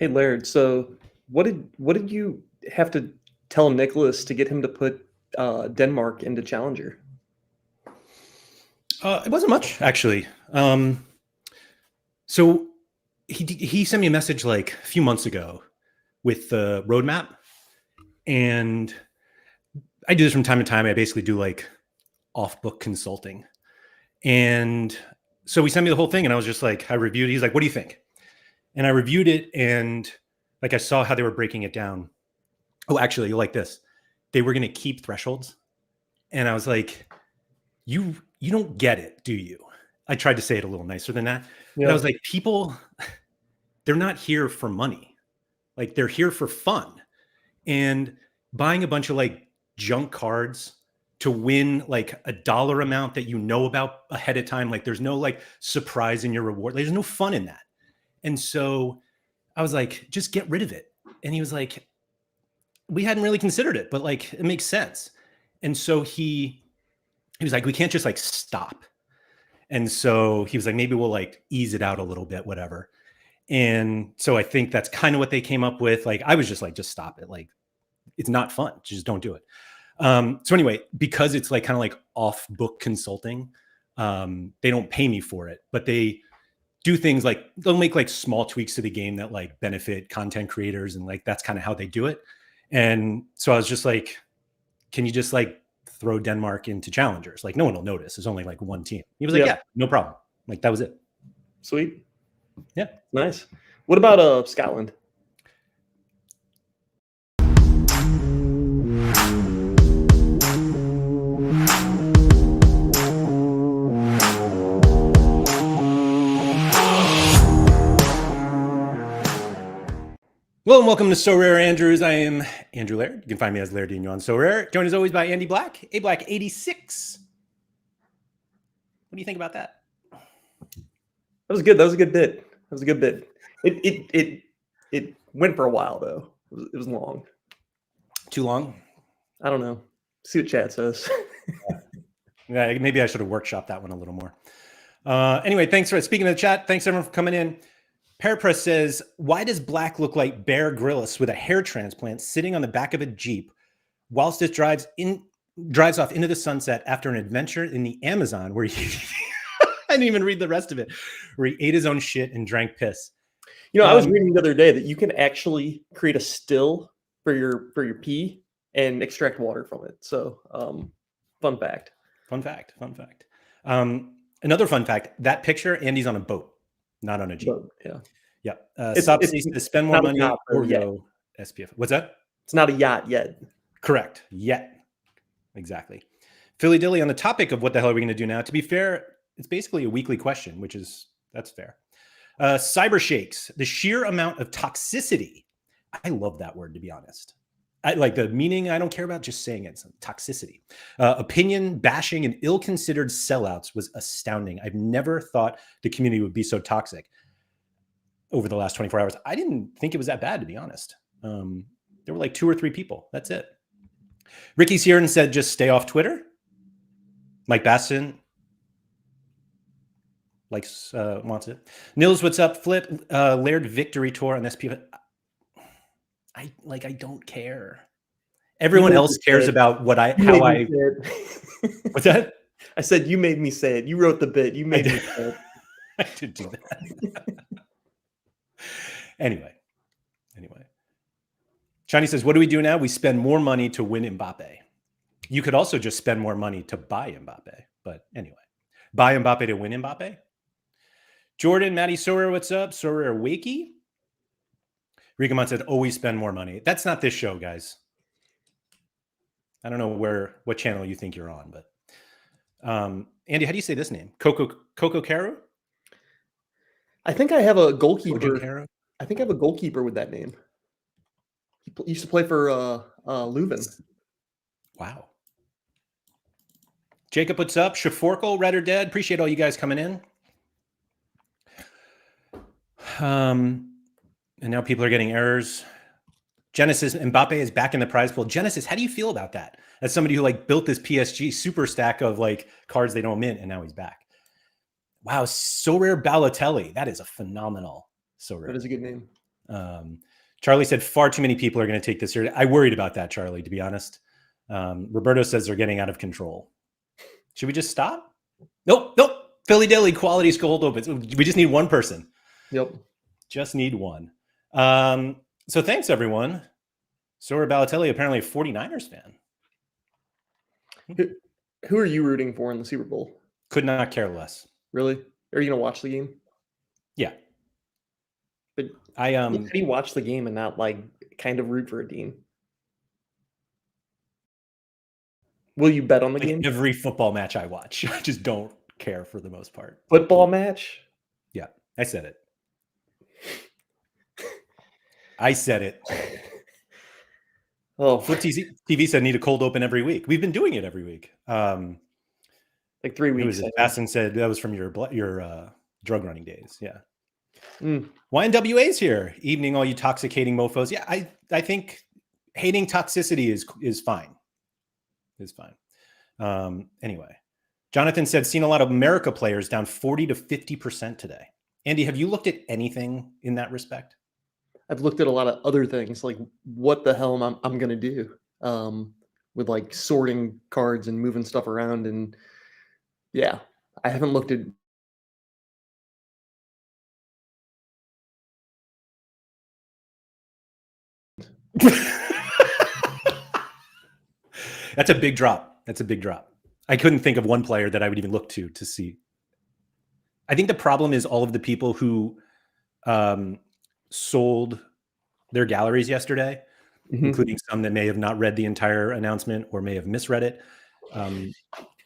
Hey Laird, so what did you have to tell Nicholas to get him to put Denmark into Challenger? It wasn't much, actually. So he sent me a message like a few months ago with the roadmap, and I do this from time to time. I basically do like off-book consulting, and so he sent me the whole thing, and I was just like, I reviewed it. He's like, "What do you think?" And I reviewed it, and like I saw how they were breaking it down. Oh, actually, you like this? They were going to keep thresholds, and I was like, "You don't get it, do you?" I tried to say it a little nicer than that, but I Yeah. was like, people, they're not here for money. Like they're here for fun. And buying a bunch of like junk cards to win like a dollar amount that you know about ahead of time, like there's no like surprise in your reward. There's no fun in that. And so I was like, just get rid of it. And he was like, we hadn't really considered it, but like it makes sense. And so he was like, we can't just like stop. And so he was like, maybe we'll like ease it out a little bit, whatever. And so I think that's kind of what they came up with. Like, I was just like, just stop it. Like, it's not fun. Just don't do it. So anyway, because it's like kind of like off book consulting, they don't pay me for it, but they do things like they'll make like small tweaks to the game that like benefit content creators. And like, that's kind of how they do it. And so I was just like, can you just like throw Denmark into challengers? Like no one will notice. There's only like one team. He was like, Yeah. yeah, no problem. Like that was it. Sweet. Yeah. Nice. What about Scotland? Well, and welcome to SorareAndrews. I am Andrew Laird. You can find me as Lairdinho on Sorare. Joined as always by Andy Black, A Black 86. What do you think about that? That was good. That was a good bit. That was a good bit. It went for a while though. It was long. Too long? I don't know. See what chat says. Yeah, maybe I should have workshopped that one a little more. Anyway, thanks for speaking of the chat. Thanks everyone for coming in. Parapress says, why does Black look like Bear Grylls with a hair transplant sitting on the back of a Jeep whilst it drives off into the sunset after an adventure in the Amazon where he I didn't even read the rest of it, where he ate his own shit and drank piss. I was reading the other day that you can actually create a still for your pee and extract water from it. So, fun fact. Fun fact. Another fun fact, that picture, Andy's on a boat, not on a Jeep. But, yeah. Yeah. It's to spend more not a money yacht, though, or yet. go SPF. What's that? It's not a yacht yet. Correct. Yet. Exactly. Philly Dilly, on the topic of what the hell are we going to do now? To be fair, it's basically a weekly question, that's fair. Cyber Shakes, the sheer amount of toxicity. I love that word, to be honest. I like the meaning. I don't care about just saying it. It's toxicity. Opinion bashing and ill-considered sellouts was astounding. I've never thought the community would be so toxic over the last 24 hours. I didn't think it was that bad, to be honest. There were like 2 or 3 people. That's it. Ricky's here and said, just stay off Twitter. Mike Basson wants it. Nils, what's up? Flip, Laird Victory Tour on SPF. I don't care. Everyone else cares about what's that? I said, you made me say it. You wrote the bit. You made me say it. I did do that. Anyway. Shiny says, what do we do now? We spend more money to win Mbappe. You could also just spend more money to buy Mbappe. But anyway, buy Mbappe to win Mbappe. Jordan, Maddie Sorare, what's up? Sorare Wakey. Rigamon said, always spend more money. That's not this show, guys. I don't know what channel you think you're on, but Andy, how do you say this name? Coco Caro? I think I have a goalkeeper. I think I have a goalkeeper with that name. He used to play for Leuven. Wow. Jacob, what's up? Shaforkle, Red or Dead. Appreciate all you guys coming in. And now people are getting errors. Genesis, Mbappe is back in the prize pool. Genesis, how do you feel about that? As somebody who like built this PSG super stack of like cards they don't mint, and now he's back. Wow, Sorare Balotelli. That is a phenomenal Sorare. That is a good name. Charlie said far too many people are going to take this seriously. I worried about that, Charlie, to be honest. Roberto says they're getting out of control. Should we just stop? Nope. Philly Deli quality cold opens. We just need one person. Yep. Just need one. So thanks, everyone. Sora Balotelli, apparently a 49ers fan. Who are you rooting for in the Super Bowl? Could not care less. Really? Are you going to watch the game? Yeah. But I how do you watch the game and not like kind of root for a team? Will you bet on the game? Every football match I watch, I just don't care for the most part. Football match? Yeah, I said it. I said it. Oh, Flip TV said need a cold open every week. We've been doing it every week. Like 3 weeks. Basson said that was from your drug running days. Yeah. Mm. YNWA's here. Evening, all you toxicating mofos. Yeah, I think hating toxicity is fine. Is fine. Anyway, Jonathan said seen a lot of America players down 40 to 50% today. Andy, have you looked at anything in that respect? I've looked at a lot of other things, like what the hell I'm gonna do with like sorting cards and moving stuff around, and yeah, I haven't looked at. That's a big drop. That's a big drop. I couldn't think of one player that I would even look to see. I think the problem is all of the people who sold their galleries yesterday, including some that may have not read the entire announcement or may have misread it.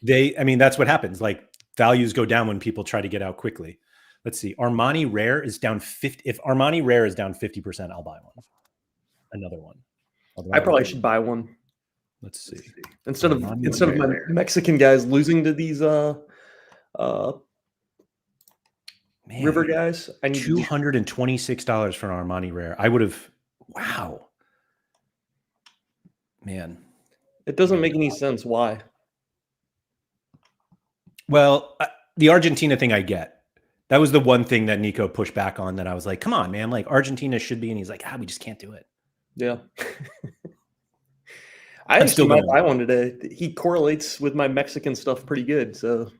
That's what happens. Like values go down when people try to get out quickly. Let's see. Armani Rare is down 50. If Armani Rare is down 50%, I'll buy one. Another one. I probably should buy one. Let's see. Instead of my Mexican guys losing to these River guys, I need $226 for an Armani Rare. I would have. Wow. Man. It doesn't make any sense. Why? Well, the Argentina thing I get. That was the one thing that Nico pushed back on that I was like, come on, man. Like Argentina should be. And he's like, we just can't do it. Yeah. I actually might buy one today. He correlates with my Mexican stuff pretty good. So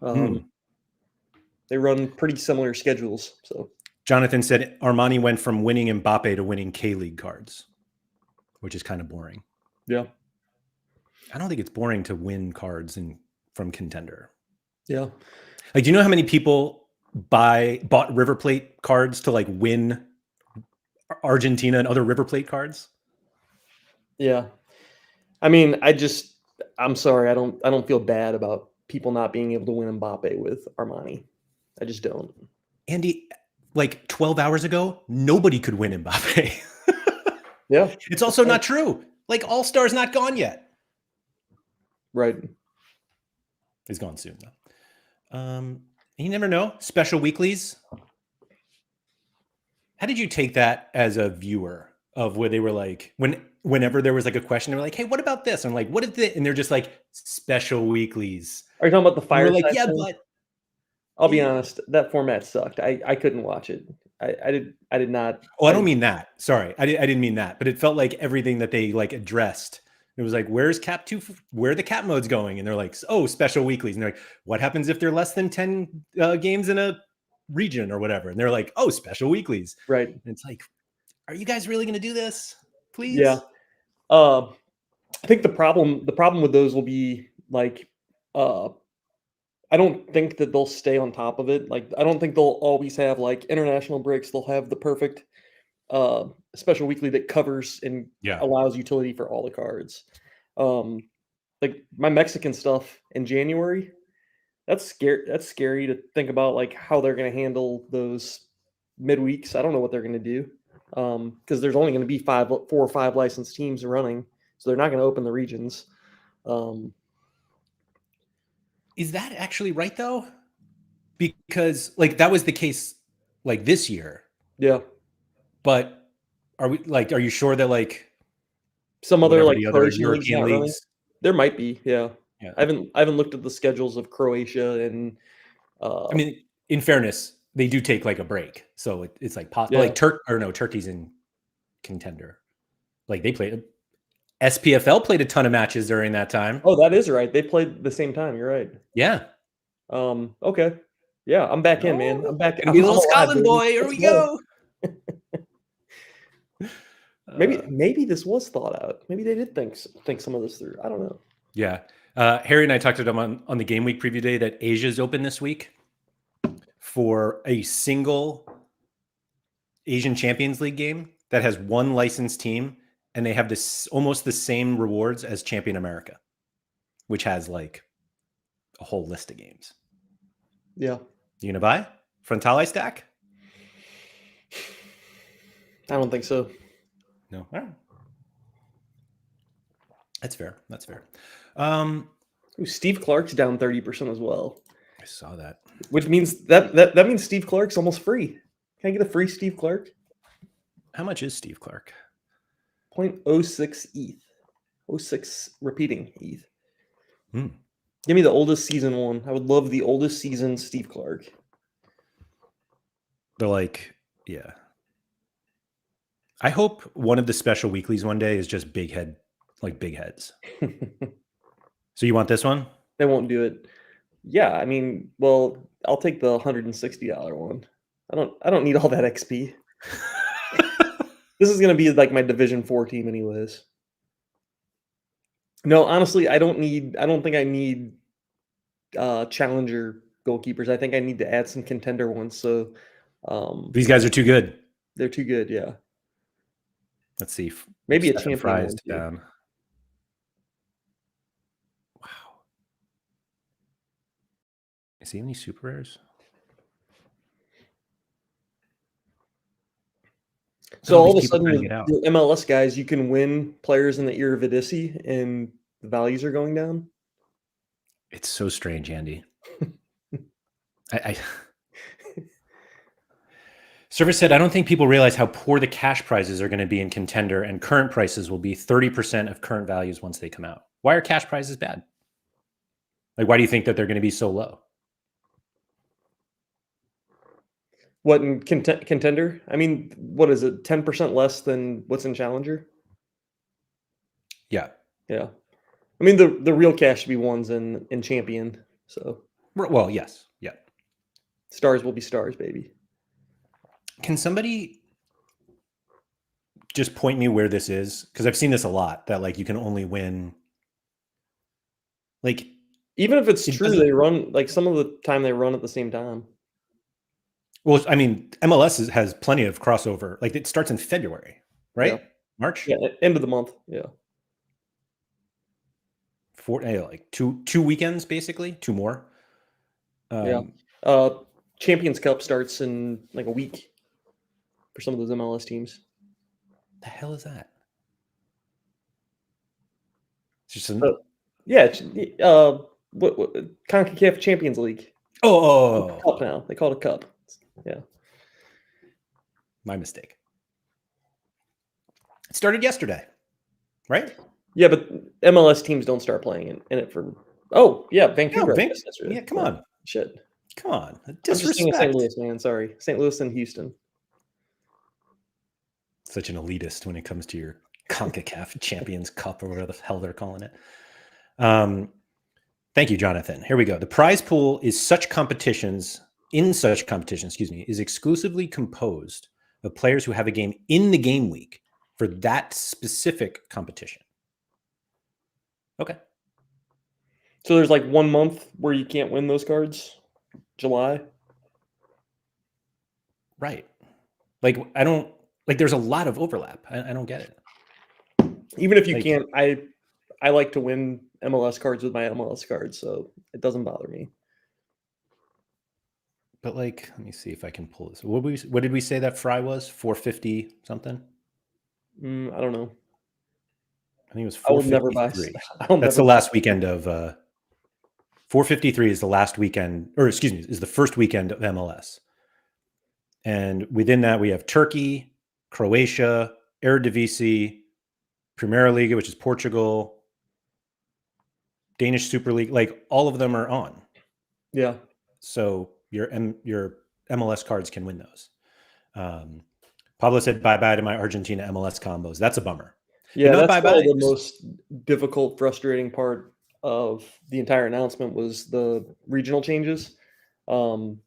they run pretty similar schedules. So Jonathan said Armani went from winning Mbappe to winning K-League cards, which is kind of boring. Yeah. I don't think it's boring to win cards from Contender. Yeah. Like, do you know how many people bought River Plate cards to like win Argentina and other River Plate cards? Yeah. I mean, I'm sorry. I don't feel bad about people not being able to win Mbappe with Armani. I just don't. Andy, like 12 hours ago, nobody could win Mbappe. Yeah. It's also not true. Like All-Star's not gone yet. Right. He's gone soon though. You never know. Special weeklies. How did you take that as a viewer of where they were like, whenever there was like a question, they were like, hey, what about this? And I'm like, what is it? And they're just like, special weeklies. Are you talking about the fire? Like, yeah, but I'll be honest, that format sucked. I couldn't watch it. I did not. Oh, I don't mean that. Sorry. I didn't mean that, but it felt like everything that they like addressed. It was like, where's Cap 2? Where are the Cap modes going? And they're like, oh, special weeklies. And they're like, what happens if they're less than 10 games in a region or whatever? And they're like, oh, special weeklies. Right. And it's like, are you guys really going to do this? Please? Yeah. I think the problem with those will be like, I don't think that they'll stay on top of it. Like, I don't think they'll always have like international breaks. They'll have the perfect special weekly that covers and allows utility for all the cards. Like my Mexican stuff in January, that's scary to think about, like how they're going to handle those midweeks. I don't know what they're going to do because there's only going to be 4 or 5 licensed teams running, so they're not going to open the regions. Is that actually right though? Because like that was the case like this year. Yeah. But are you sure that like some other like other European leagues? Running? There might be, yeah. I haven't looked at the schedules of Croatia and I mean, in fairness, they do take like a break. So it's like Turkey's in Contender. Like they played SPFL played a ton of matches during that time. Oh, that is right. They played the same time. You're right. Yeah. Okay. Yeah, I'm back in, man. I'm back. Gonna be a little alive, Scotland baby. boy. Here Let's we go. go. Maybe this was thought out. Maybe they did think some of this through. I don't know. Yeah. Harry and I talked to them on the game week preview day that Asia's open this week for a single Asian Champions League game that has one licensed team, and they have this almost the same rewards as Champion America, which has like a whole list of games. Yeah. You gonna buy Frontale stack? I don't think so. No. All right. That's fair. That's fair. Ooh, Steve Clark's down 30% as well. I saw that. Which means that means Steve Clark's almost free. Can I get a free Steve Clark? How much is Steve Clark? 0.06 ETH. 06 repeating ETH. Hmm. Give me the oldest season one. I would love the oldest season Steve Clark. They're like, yeah. I hope one of the special weeklies one day is just big heads. So you want this one? They won't do it. Yeah, I mean, well, I'll take the $160 one. I don't need all that XP. This is gonna be like my Division 4 team anyways. No, honestly, I don't think I need challenger goalkeepers. I think I need to add some contender ones. So These guys are too good. they're too good, yeah. Let's see. Maybe a Stefan champion Fry is one too. down. Wow. Is he any super rares? So all of a people sudden, trying to with get out. your MLS guys, you can win players in the Eredivisie, and the values are going down. It's so strange, Andy. I Server said, I don't think people realize how poor the cash prizes are going to be in Contender, and current prices will be 30% of current values once they come out. Why are cash prizes bad? Like, why do you think that they're going to be so low? What in Contender? I mean, what is it? 10% less than what's in Challenger? Yeah. Yeah. I mean, the real cash should be ones in Champion. So Well, yes. Yeah. stars will be stars, baby. Can somebody just point me where this is? Because I've seen this a lot, that like you can only win. Like, even if it's true, they run like some of the time they run at the same time. Well, I mean, MLS has plenty of crossover. Like it starts in February, right? Yeah. March. Yeah, end of the month. Yeah. Like two weekends, basically, two more. Yeah. Champions Cup starts in like a week for some of those MLS teams. The hell is that? It's just what CONCACAF Champions League. Oh, Cup now. They call it a cup. Yeah. My mistake. It started yesterday, right? Yeah, but MLS teams don't start playing in it for. Oh yeah, Vancouver. Yeah, come on. Shit. Come on. Disrespect. St. Louis, man. Sorry, St. Louis and Houston. Such an elitist when it comes to your CONCACAF Champions Cup or whatever the hell they're calling it. Thank you, Jonathan. Here we go. The prize pool is such competitions, is exclusively composed of players who have a game in the game week for that specific competition. Okay. So there's like 1 month where you can't win those cards? July? Right. Like, there's a lot of overlap. I don't get it. Even if you can't, I like to win MLS cards with my MLS cards, so it doesn't bother me. But like, let me see if I can pull this. What did we say that Fry was? 450 something? I don't know. I think it was 453. I will never buy. That's the last weekend of 453 is the last weekend, or excuse me, is the first weekend of MLS. And within that, we have Turkey, Croatia, Eredivisie, Primera Liga, which is Portugal, Danish Super League. Like all of them are on. Yeah. So your MLS cards can win those. Pablo said bye-bye to my Argentina MLS combos. That's a bummer. Yeah, Not that's bye-bye. probably the most difficult, frustrating part of the entire announcement was the regional changes. Um,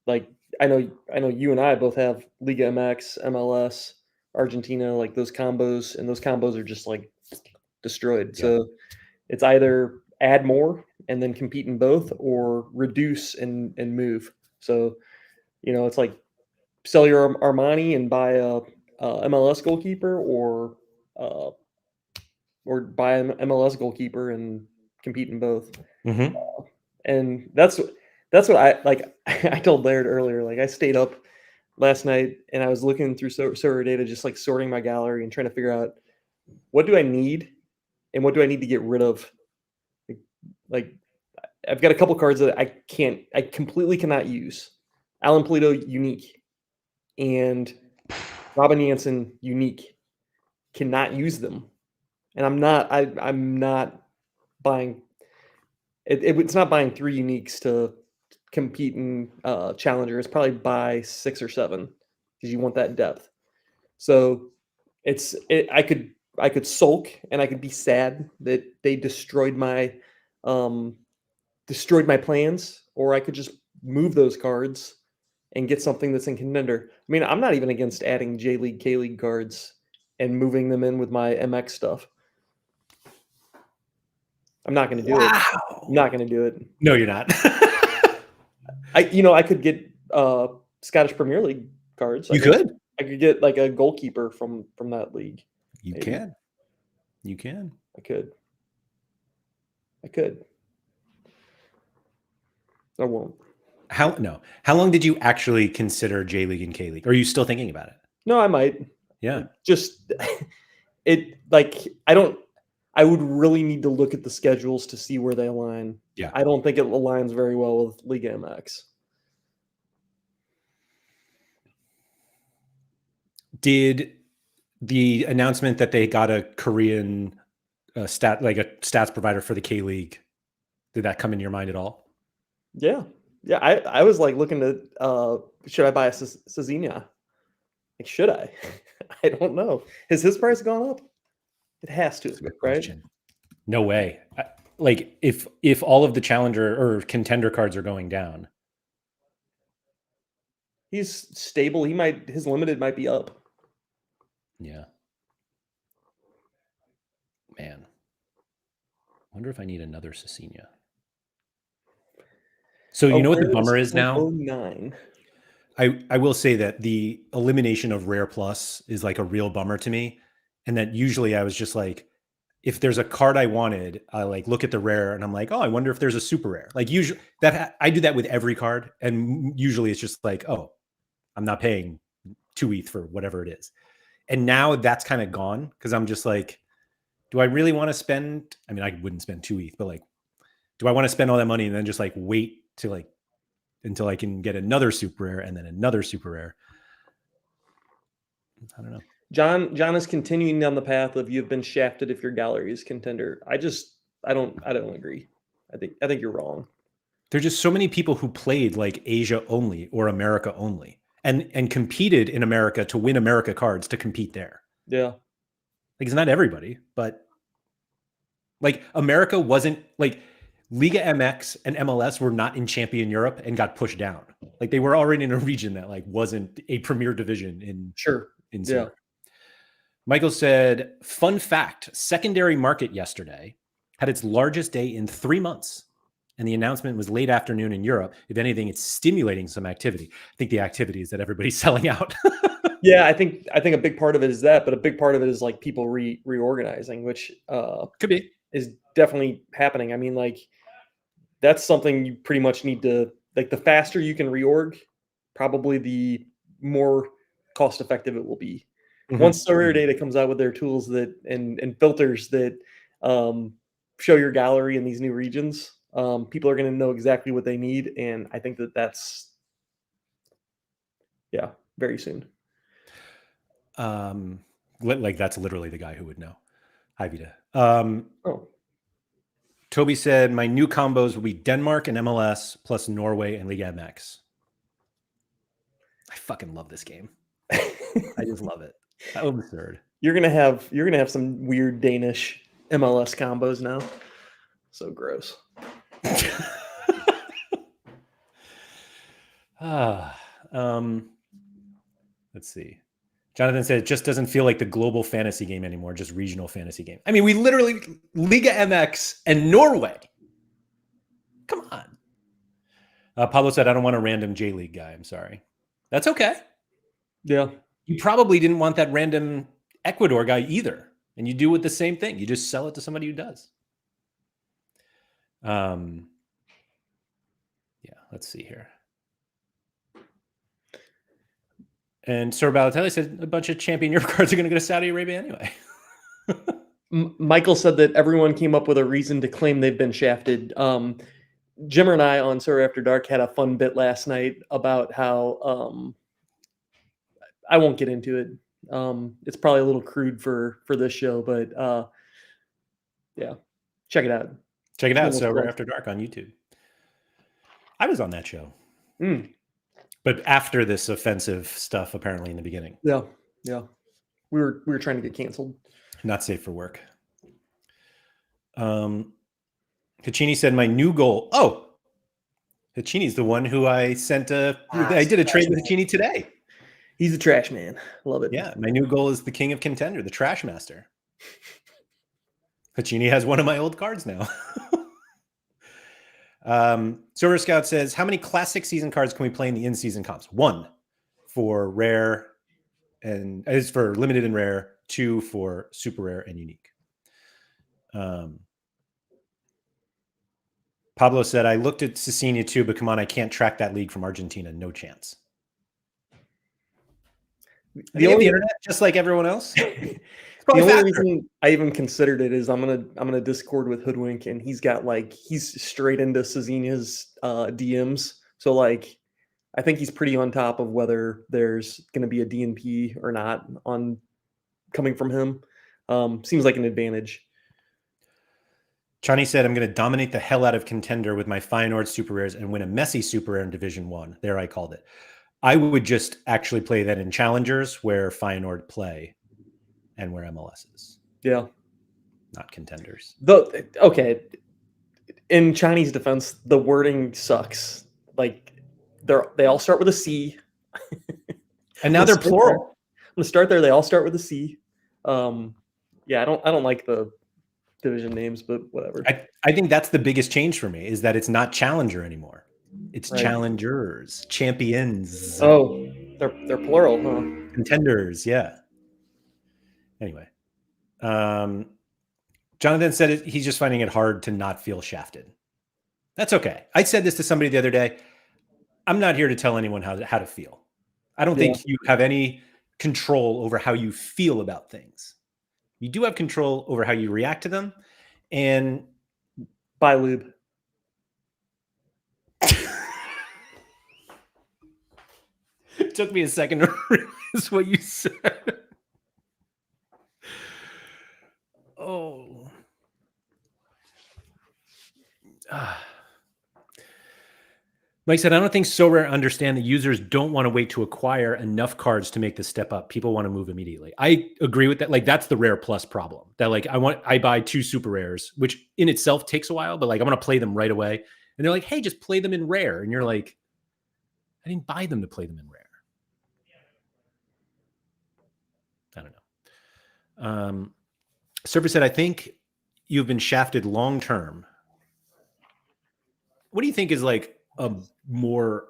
like I know you and I both have Liga MX, MLS, Argentina, like those combos, and those combos are just like destroyed. Yeah. So it's either add more and then compete in both, or reduce and move. So it's like sell your Armani and buy a MLS goalkeeper, uh, or buy an MLS goalkeeper and compete in both. Mm-hmm. And that's what I like. I told Laird earlier. Like I stayed up last night and I was looking through server data, just like sorting my gallery and trying to figure out what do I need and what do I need to get rid of. Like I've got a couple cards that I completely cannot use. Alan Polito unique and Robin Jansen unique, cannot use them, and I'm not buying it's not buying 3 uniques to compete in Challenger. It's probably buy 6 or 7 because you want that depth. So I could sulk and I could be sad that they um, destroyed my plans, or I could just move those cards and get something that's in Contender. I mean, I'm not even against adding J League, K League cards and moving them in with my MX stuff. I'm not going to do it. I'm not going to do it. No, you're not. I could get Scottish Premier League cards. You could. I could get like a goalkeeper from that league. You maybe. can. You can. I could. I won't. How long did you actually consider J League and K League? Are you still thinking about it? No, I might. Yeah. Just it like I would really need to look at the schedules to see where they align. Yeah. I don't think it aligns very well with Liga MX. Did the announcement that they got a Korean stats provider for the K League, did that come in your mind at all? Yeah. I was like looking to should I buy a Cezinha? Like, should I? I don't know. Has his price gone up? It has to, right? Question. No way. Like if all of the challenger or contender cards are going down, he's stable. His limited might be up. Yeah. Man. Wonder if I need another Cezinha. So you know what the bummer is now? 09. I will say that the elimination of Rare Plus is like a real bummer to me. And that usually I was just like, if there's a card I wanted, I like look at the rare and I'm like, oh, I wonder if there's a super rare. Like usually I do that with every card. And usually it's just like, oh, I'm not paying 2 ETH for whatever it is. And now that's kind of gone because I'm just like, do I really want to spend? I mean, I wouldn't spend 2 ETH, but like, do I want to spend all that money and then just like wait to like until I can get another super rare and then another super rare? I don't know. John is continuing down the path of you've been shafted if your gallery is Contender. I don't agree. I think you're wrong. There's just so many people who played like Asia only or America only and competed in America to win America cards to compete there. Yeah. Like it's not everybody, but like America wasn't like Liga MX and MLS were not in Champion Europe and got pushed down. Like they were already in a region that like wasn't a premier division in Yeah. Michael said, fun fact, secondary market yesterday had its largest day in 3 months. And the announcement was late afternoon in Europe. If anything, it's stimulating some activity. I think the activity is that everybody's selling out. Yeah, I think a big part of it is that, but a big part of it is like people reorganizing, which could be is definitely happening. I mean, like that's something you pretty much need to like. The faster you can reorg, probably the more cost effective it will be. Mm-hmm. Once Sorare data comes out with their tools that and filters that show your gallery in these new regions, people are going to know exactly what they need, and I think that's very soon. Like that's literally the guy who would know. Hi, Vita. Toby said, my new combos will be Denmark and MLS plus Norway and Liga MX. I fucking love this game. I just love it. How absurd. You're gonna have some weird Danish MLS combos now. So gross. Let's see. Jonathan said it just doesn't feel like the global fantasy game anymore, just regional fantasy game. I mean, we literally Liga MX and Norway. Come on. Pablo said, I don't want a random J League guy. I'm sorry. That's okay. Yeah. You probably didn't want that random Ecuador guy either. And you do with the same thing. You just sell it to somebody who does. Yeah, let's see here. And Sir Balotelli said a bunch of Champion Europe cards are going to go to Saudi Arabia anyway. Michael said that everyone came up with a reason to claim they've been shafted. Jimmer and I on Sorare After Dark had a fun bit last night about how I won't get into it. It's probably a little crude for this show, but yeah, check it out. Check it out. Sorare After Dark on YouTube. I was on that show. But after this offensive stuff, apparently in the beginning. Yeah. We were trying to get canceled. Not safe for work. Hachini said my new goal. Oh, Hachini's the one who I sent I did a trade with Hachini today. He's a trash man. Love it. Yeah, my new goal is the king of Contender, the trash master. Hachini has one of my old cards now. Silver Scout says, how many classic season cards can we play in the in-season comps? 1 for rare and is for limited and rare, 2 for super rare and unique. Pablo said, I looked at Cecina too, but come on, I can't track that league from Argentina. No chance. The internet, just like everyone else. The only reason I even considered it is I'm gonna Discord with Hoodwink, and he's straight into Cecina's DMs. So like, I think he's pretty on top of whether there's gonna be a DNP or not on coming from him. Seems like an advantage. Chani said, I'm going to dominate the hell out of Contender with my Feyenoord Super Rares and win a messy Super Rare in Division 1. There, I called it. I would just actually play that in Challengers where Feyenoord play and where MLS is. Yeah. Not Contenders. Okay. In Chinese defense, the wording sucks. Like, they all start with a C. And now they're plural. I'm going to start there. They all start with a C. Yeah, I don't like the division names, but whatever. I think that's the biggest change for me is that it's not Challenger anymore. It's right. Challengers, champions. Oh, they're plural, huh? Contenders, yeah. Anyway, Jonathan said he's just finding it hard to not feel shafted. That's okay. I said this to somebody the other day. I'm not here to tell anyone how to feel. I don't think you have any control over how you feel about things. You do have control over how you react to them. And buy lube. It took me a second to realize what you said. Oh. Mike said, I don't think Sorare understand that users don't want to wait to acquire enough cards to make the step up. People want to move immediately. I agree with that. Like, that's the rare plus problem. That like I buy 2 super rares, which in itself takes a while, but like I want to play them right away. And they're like, hey, just play them in rare. And you're like, I didn't buy them to play them in rare. I don't know. Surfer said, I think you've been shafted long term. What do you think is like a more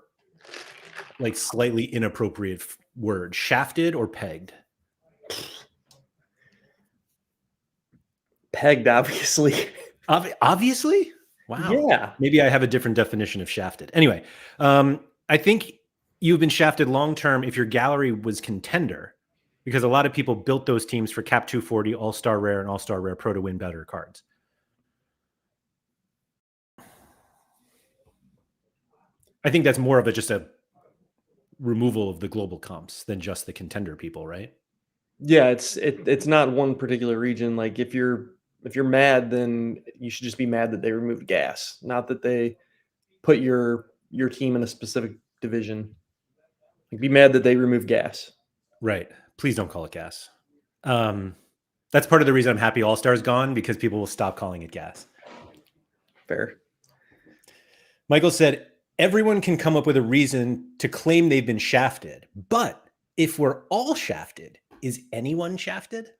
like slightly inappropriate word? Shafted or pegged? Pegged, obviously. Obviously? Wow. Yeah. Maybe I have a different definition of shafted. Anyway, I think you've been shafted long term if your gallery was Contender, because a lot of people built those teams for Cap 240, All-Star Rare, and All-Star Rare Pro to win better cards. I think that's more of just a removal of the global comps than just the Contender people, right? Yeah, it's not one particular region. Like if you're mad, then you should just be mad that they removed gas, not that they put your team in a specific division. Like, be mad that they removed gas. Right. Please don't call it gas. That's part of the reason I'm happy All-Star's gone, because people will stop calling it gas. Fair. Michael said, everyone can come up with a reason to claim they've been shafted. But if we're all shafted, is anyone shafted?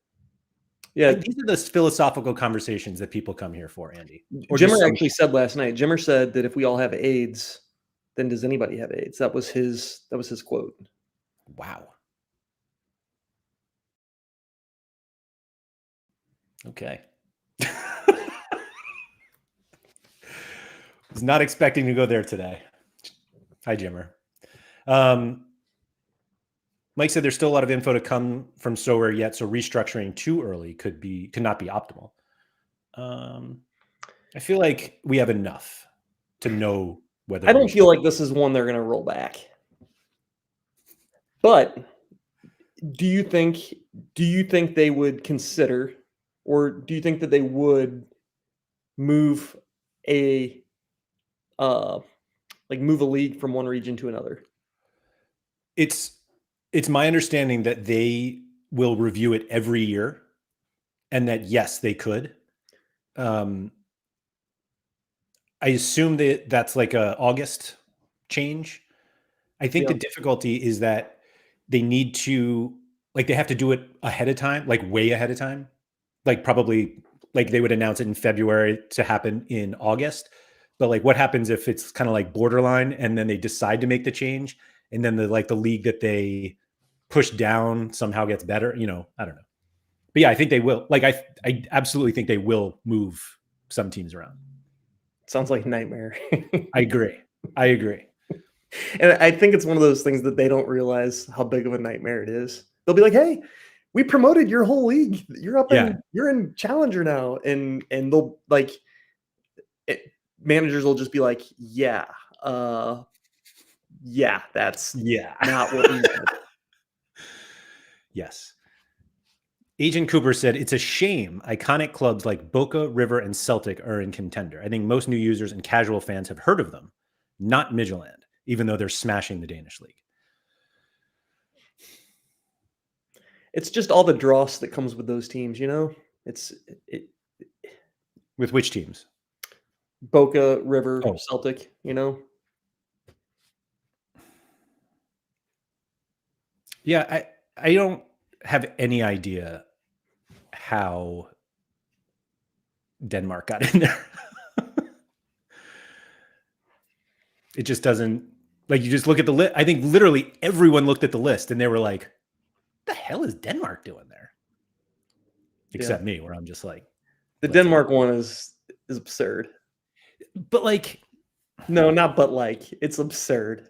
Yeah. These are the philosophical conversations that people come here for, Andy. Or Jimmer actually said last night, Jimmer said that if we all have AIDS, then does anybody have AIDS? That was his quote. Wow. Okay. Was not expecting to go there today. Hi, Jimmer. Mike said there's still a lot of info to come from Sorare yet, so restructuring too early could not be optimal. I feel like we have enough to know whether. I don't feel like this is one they're going to roll back. But do you think they would consider, or do you think that they would move a move a league from one region to another? It's my understanding that they will review it every year, and that yes, they could. I assume that that's like a August change. I think the difficulty is that they need to, like, they have to do it ahead of time, like way ahead of time. Like probably like they would announce it in February to happen in August. But like what happens if it's kind of like borderline and then they decide to make the change and then the league that they push down somehow gets better, I don't know. But yeah, I think they will. Like I absolutely think they will move some teams around. Sounds like a nightmare. I agree. And I think it's one of those things that they don't realize how big of a nightmare it is. They'll be like, "Hey, we promoted your whole league. You're up in you're in Challenger now." And they'll managers will just be like, "Yeah, that's not what we did." Yes. Agent Cooper said, it's a shame iconic clubs like Boca, River, and Celtic are in Contender. I think most new users and casual fans have heard of them, not Midtjylland, even though they're smashing the Danish league. It's just all the dross that comes with those teams, With which teams? Boca, River, Celtic, Yeah, I don't have any idea how Denmark got in there. It just doesn't, like, you just look at the list. I think literally everyone looked at the list and they were like, what the hell is Denmark doing there? Except me, where I'm just like, the Denmark one is absurd. But like, no, not but like, it's absurd.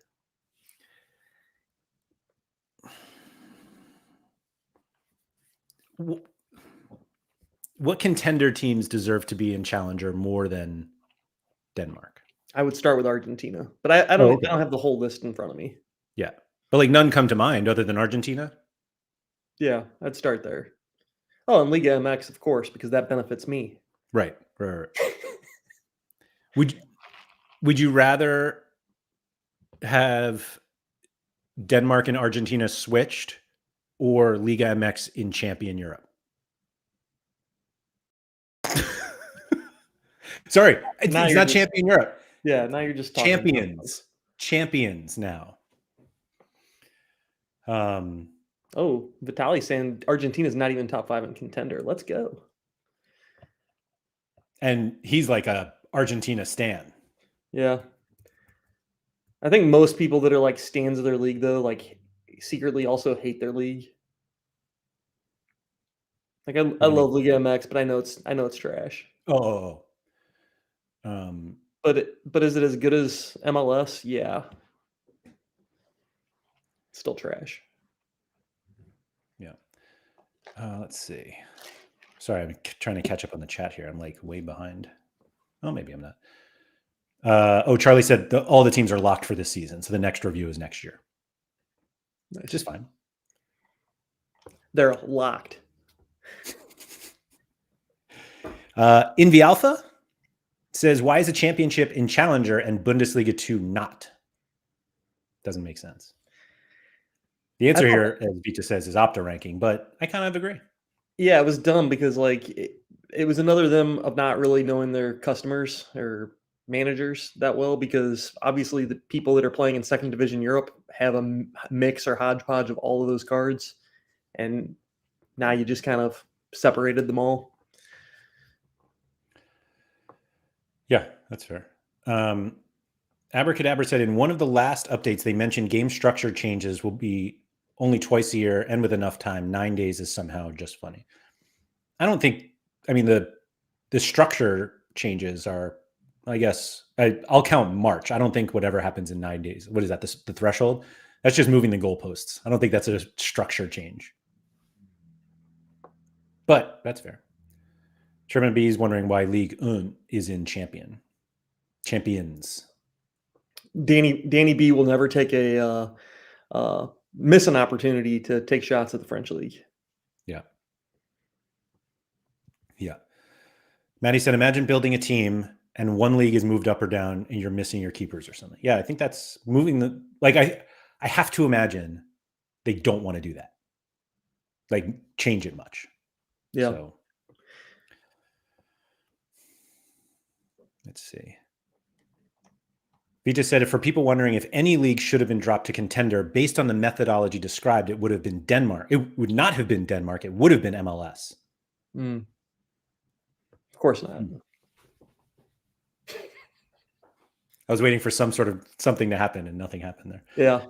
What Contender teams deserve to be in Challenger more than Denmark? I would start with Argentina, but I don't have the whole list in front of me. Yeah, but like none come to mind other than Argentina. Yeah, I'd start there. Oh, and Liga MX, of course, because that benefits me. Right. Would you rather have Denmark and Argentina switched or Liga MX in Champion Europe? Sorry, it's not Champion Europe. Yeah, now you're just talking champions now. Oh, Vitaly saying Argentina's not even top 5 in Contender. Let's go. And he's like a Argentina stan. Yeah. I think most people that are like stans of their league, though, like secretly also hate their league. Like I love Liga MX, but I know it's trash. But is it as good as MLS? Yeah. Still trash. Yeah. Let's see. Sorry, I'm trying to catch up on the chat here. I'm like way behind. Oh, maybe I'm not. Charlie said all the teams are locked for this season, so the next review is next year. Nice. Just fine. They're locked. Invi Alpha says, why is a championship in Challenger and Bundesliga 2 not? Doesn't make sense. The I answer thought, here, as Vita says, is Opta ranking, but I kind of agree. yeah, it was dumb because like it was another them of not really knowing their customers or managers that well because obviously the people that are playing in second division Europe have a mix or hodgepodge of all of those cards, and now you just kind of separated them all. Yeah, that's fair. Abracadabra said in one of the last updates, they mentioned game structure changes will be only twice a year and with enough time. 9 days is somehow just funny. I don't think, I mean, the structure changes are, I guess, I'll count March. I don't think whatever happens in 9 days. What is that? The threshold? That's just moving the goalposts. I don't think that's a structure change. But that's fair. Sherman B is wondering why League 1 is in champions. Danny B will never take miss an opportunity to take shots at the French league. Yeah. Yeah. Maddie said, imagine building a team and one league is moved up or down and you're missing your keepers or something. Yeah, I think that's moving the, like, I have to imagine they don't want to do that. Like, change it much. Yeah. So let's see. Vita said, if for people wondering if any league should have been dropped to Contender, based on the methodology described, it would have been Denmark. It would not have been Denmark. It would have been MLS. Of course not. I was waiting for some sort of something to happen and nothing happened there. Yeah.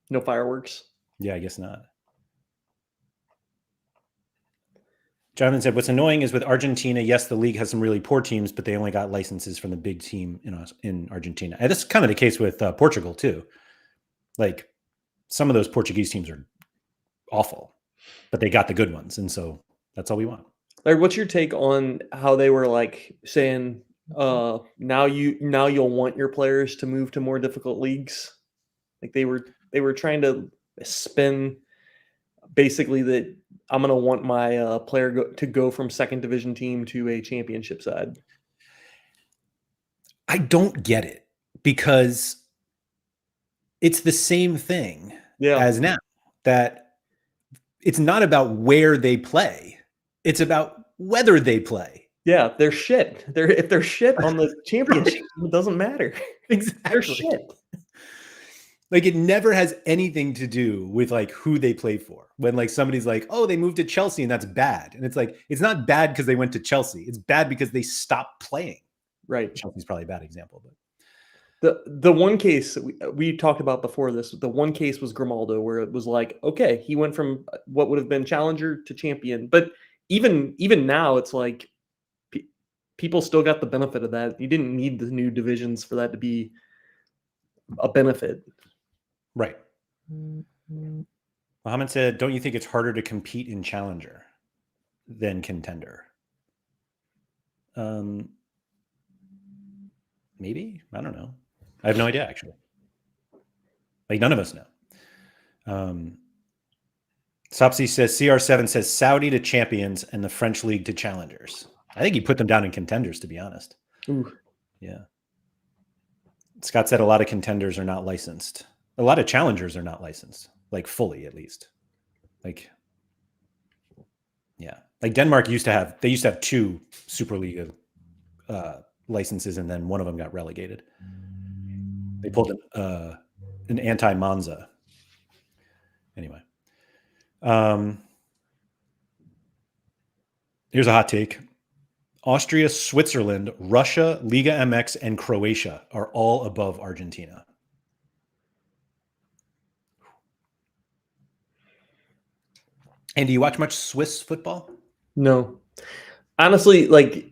No fireworks. Yeah, I guess not. Jonathan said, what's annoying is with Argentina, yes, the league has some really poor teams, but they only got licenses from the big team in Argentina. And that's kind of the case with Portugal, too. Like, some of those Portuguese teams are awful, but they got the good ones. And so that's all we want. Like, what's your take on how they were like saying, now you'll want your players to move to more difficult leagues? Like they were trying to spin basically that I'm going to want my player to go from second division team to a championship side. I don't get it because it's the same thing as now, that it's not about where they play. It's about whether they play. Yeah, they're shit. If they're shit on the championship, it doesn't matter. Exactly. They're shit. Like, it never has anything to do with like who they play for. When like somebody's like, oh, they moved to Chelsea and that's bad. And it's like, it's not bad because they went to Chelsea. It's bad because they stopped playing. Right. Chelsea's probably a bad example, but the one case we talked about before this, the one case was Grimaldo, where it was like, okay, he went from what would have been challenger to champion. But even now, it's like people still got the benefit of that. You didn't need the new divisions for that to be a benefit. Right. Mohammed said, don't you think it's harder to compete in Challenger than Contender? Maybe. I don't know. I have no idea, actually. Like, none of us know. Sopsy says, CR7 says Saudi to champions and the French league to challengers. I think he put them down in contenders, to be honest. Ooh. Yeah. Scott said a lot of contenders are not licensed. A lot of challengers are not licensed, like fully at least. Like, yeah. Like Denmark used to have 2 Superliga licenses, and then one of them got relegated. They pulled an anti-Monza. Anyway. Here's a hot take. Austria, Switzerland, Russia, Liga MX, and Croatia are all above Argentina. And do you watch much Swiss football? No. Honestly, like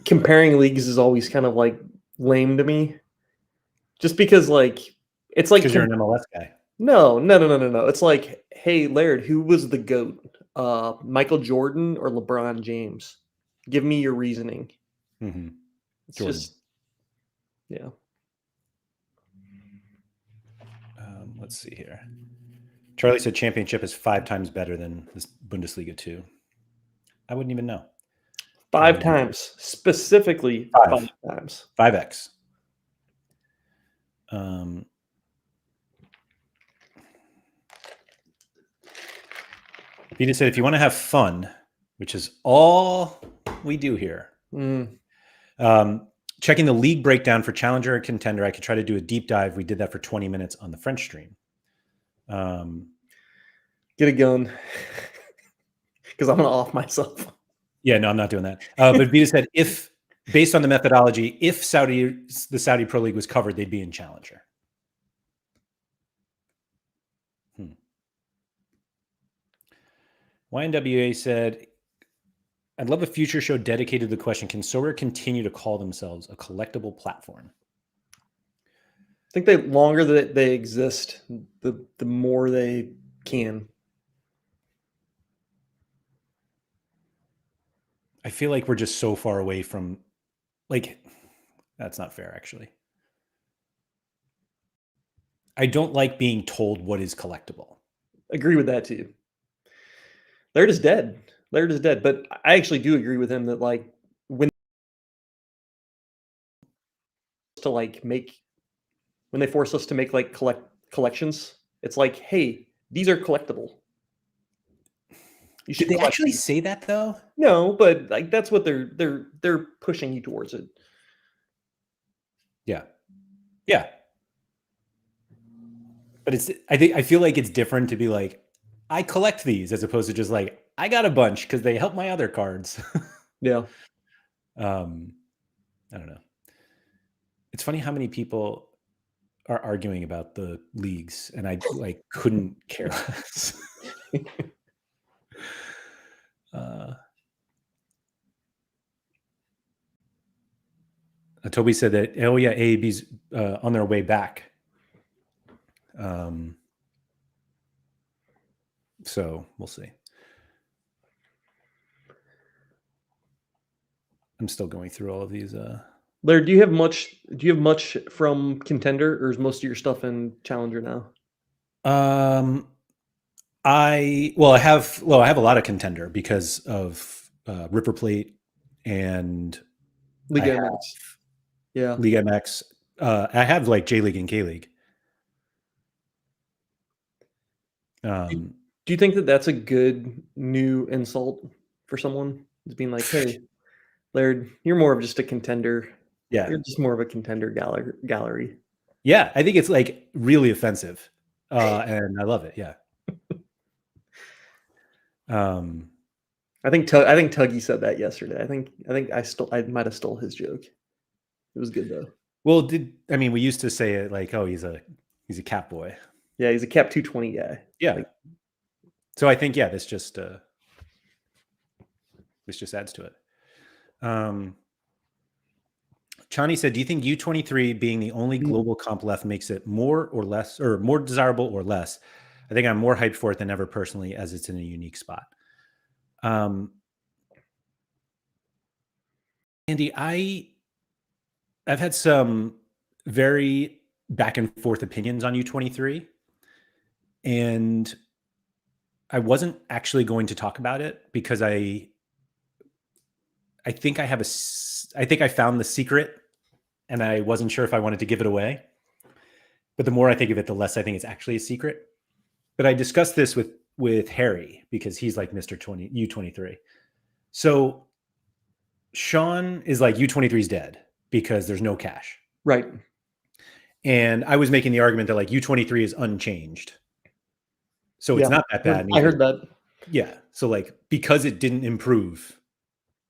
comparing leagues is always kind of like lame to me. Just because like it's like because you're an MLS guy. No. It's like, hey, Laird, who was the GOAT? Michael Jordan or LeBron James? Give me your reasoning. Mm-hmm. It's Jordan. just, yeah. Let's see here. Charlie said championship is 5 times better than this Bundesliga 2. I wouldn't even know. 5 times. Specifically 5 times. 5x. Peter said, if you want to have fun, which is all we do here, checking the league breakdown for Challenger and Contender, I could try to do a deep dive. We did that for 20 minutes on the French stream. Get a gun. Because I'm going to off myself. Yeah, no, I'm not doing that. But Vita said, if based on the methodology, if the Saudi Pro League was covered, they'd be in Challenger. YNWA said, I'd love a future show dedicated to the question, can Sorare continue to call themselves a collectible platform? I think the longer that they exist, the more they can. I feel like we're just so far away from, like, that's not fair, actually. I don't like being told what is collectible. Agree with that too. Laird is dead. Laird is dead. But I actually do agree with him that, like, when they force us to make like collections, it's like, hey, these are collectible. Did they actually say that though? No, but like that's what they're pushing you towards it. Yeah. Yeah. But I feel like it's different to be like, I collect these, as opposed to just like, I got a bunch because they help my other cards. Yeah. I don't know. It's funny how many people are arguing about the leagues, and I like couldn't care less. Toby said that, oh yeah, AAB's on their way back. So we'll see. I'm still going through all of these. Laird, do you have much from Contender, or is most of your stuff in Challenger now? I have a lot of Contender because of Ripper Plate and Liga MX. Yeah. Liga MX. I have like J League and K League. Do you think that that's a good new insult for someone? It's being like, hey, Laird, you're more of just a contender. Yeah. You're just more of a contender gallery. Yeah, I think it's like really offensive. And I love it. Yeah. I think Tuggy said that yesterday. I think I might have stole his joke. It was good though. Well, we used to say it like, oh, he's a cap boy. Yeah, he's a cap 220 guy. Yeah. Like, so I think, yeah, this just adds to it. Chani said, do you think U23 being the only global comp left makes it more or less, or more desirable or less? I think I'm more hyped for it than ever personally, as it's in a unique spot. Andy, I've had some very back and forth opinions on U23, and I wasn't actually going to talk about it because I think I found the secret, and I wasn't sure if I wanted to give it away. But the more I think of it, the less I think it's actually a secret. But I discussed this with Harry because he's like Mr. U23. So Sean is like, U23 is dead because there's no cash. right. And I was making the argument that like U23 is unchanged. So it's not that bad. I heard that. Yeah. So like, because it didn't improve,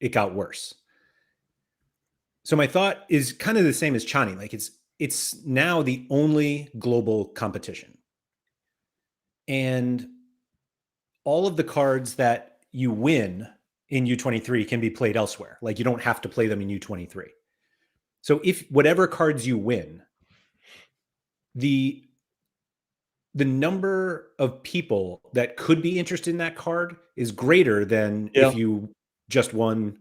it got worse. So my thought is kind of the same as Chani. Like it's now the only global competition. And all of the cards that you win in U23 can be played elsewhere. Like you don't have to play them in U23. So if whatever cards you win, the number of people that could be interested in that card is greater than if you just won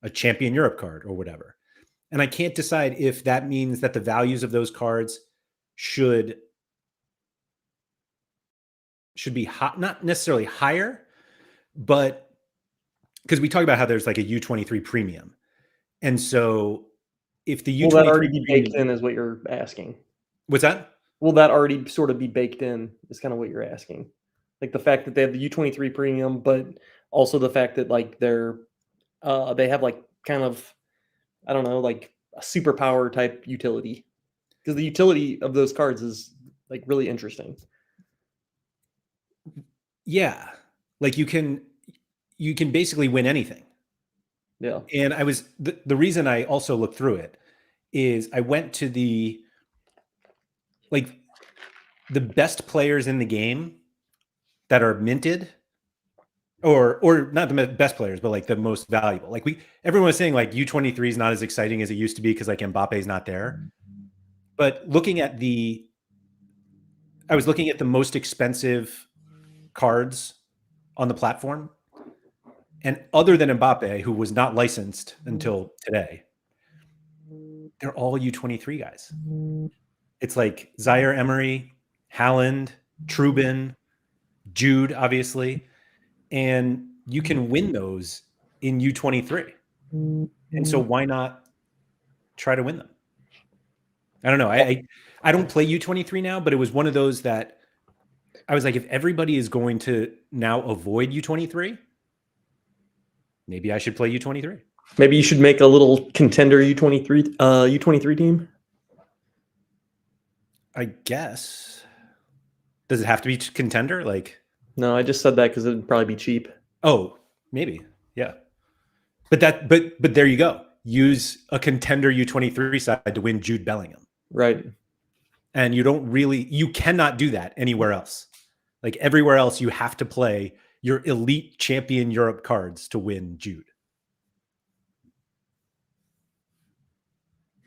a Champion Europe card or whatever. And I can't decide if that means that the values of those cards should be not necessarily higher, but because we talk about how there's like a U23 premium. And so if the U23 will that already be premium, baked in is what you're asking. What's that? Will that already sort of be baked in is kind of what you're asking. Like the fact that they have the U23 premium, but also the fact that like they have like kind of, I don't know, like a superpower type utility, because the utility of those cards is like really interesting. Yeah, like you can basically win anything. Yeah. And I was the reason I also looked through it is I went to the like the best players in the game that are minted, or not the best players, but like the most valuable. Like everyone was saying like U23 is not as exciting as it used to be because like Mbappe is not there. But I was looking at the most expensive cards on the platform, and other than Mbappe, who was not licensed until today, they're all U23 guys. It's like Zaire Emery, Haaland, Trubin, Jude, obviously, and you can win those in U23. And so why not try to win them? I don't know. I don't play U23 now, but it was one of those that I was like, if everybody is going to now avoid U23, maybe I should play U23. Maybe you should make a little contender U23 team. I guess. Does it have to be contender? Like, No, I just said that because it'd probably be cheap. oh, maybe. Yeah. But there you go. Use a contender U23 side to win Jude Bellingham. Right. And you cannot do that anywhere else. Like everywhere else, you have to play your elite champion Europe cards to win Jude.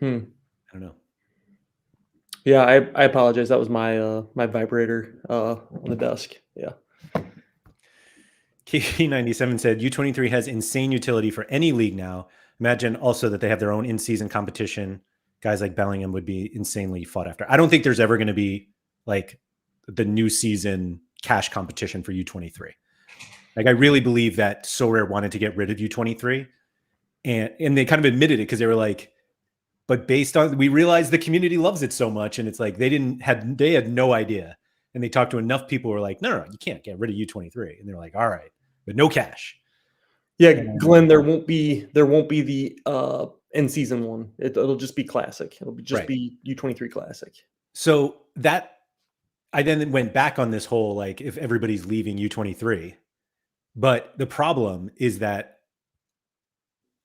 I don't know. Yeah, I apologize. That was my my vibrator on the desk. Yeah. KP97 said U23 has insane utility for any league now. Imagine also that they have their own in-season competition. Guys like Bellingham would be insanely fought after. I don't think there's ever going to be like the new season cash competition for U23. Like I really believe that Sorare wanted to get rid of U23, and they kind of admitted it because they were like, but based on we realized the community loves it so much, and it's like they had no idea. And they talked to enough people who were like, no, you can't get rid of U23. And they're like, all right, but no cash. Yeah, Glenn, there won't be the in season one. It'll just be classic. It'll be U23 classic. So that I then went back on this whole like if everybody's leaving U23, but the problem is that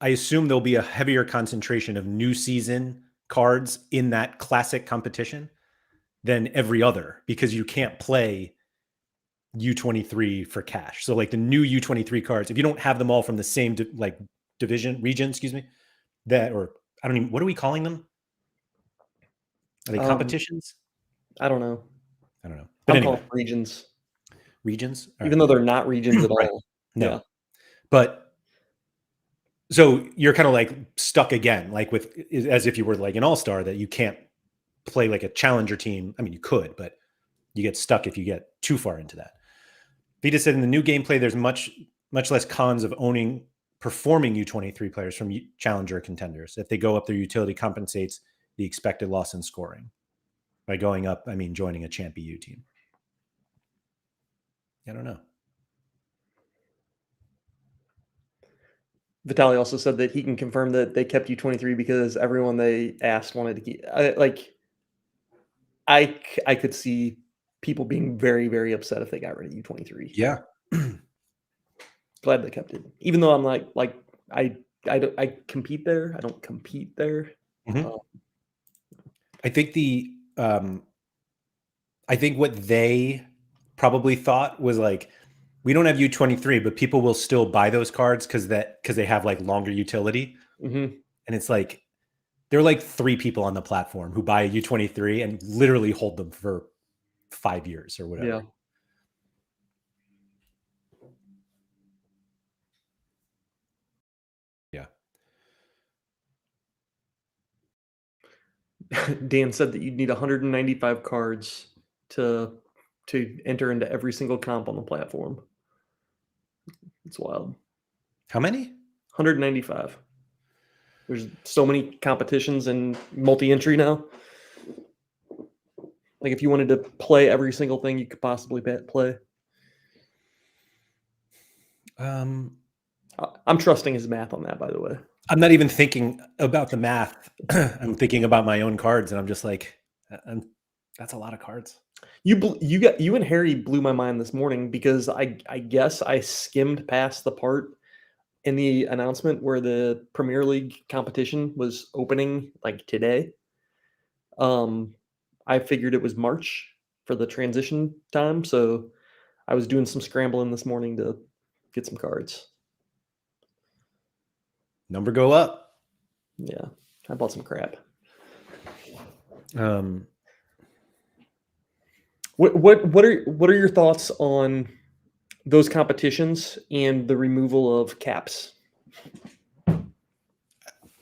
I assume there'll be a heavier concentration of new season cards in that classic competition than every other because you can't play U23 for cash. So like the new U23 cards, if you don't have them all from the same region, excuse me, or I don't even, what are we calling them? Are they competitions? I don't know. I don't know. But I'm anyway, calling regions. Regions? All Even though they're not regions at right. all. No. Yeah. But so you're kind of like stuck again, like as if you were like an all-star that you can't play like a challenger team. I mean, you could, but you get stuck if you get too far into that. Vita said in the new gameplay, there's much less cons of performing U23 players from challenger contenders. If they go up, their utility compensates the expected loss in scoring. By going up, I mean joining a champ EU team. I don't know. Vitaly also said that he can confirm that they kept U23 because everyone they asked wanted to keep. I could see people being very, very upset if they got rid of U23. Yeah. Glad they kept it, even though I'm I compete there. I don't compete there. Mm-hmm. I think I think what they probably thought was like, we don't have U23, but people will still buy those cards because they have like longer utility. Mm-hmm. And it's like there are like 3 people on the platform who buy a U23 and literally hold them for 5 years or whatever. Yeah. Dan said that you'd need 195 cards to enter into every single comp on the platform. It's wild. How many? 195. There's so many competitions and multi-entry now. Like if you wanted to play every single thing you could possibly play. I'm trusting his math on that, by the way. I'm not even thinking about the math. I'm thinking about my own cards, and I'm just like, that's a lot of cards. You and Harry blew my mind this morning because I guess I skimmed past the part in the announcement where the Premier League competition was opening like today. I figured it was March for the transition time, so I was doing some scrambling this morning to get some cards. Number go up. Yeah, I bought some crap. What are your thoughts on those competitions and the removal of caps?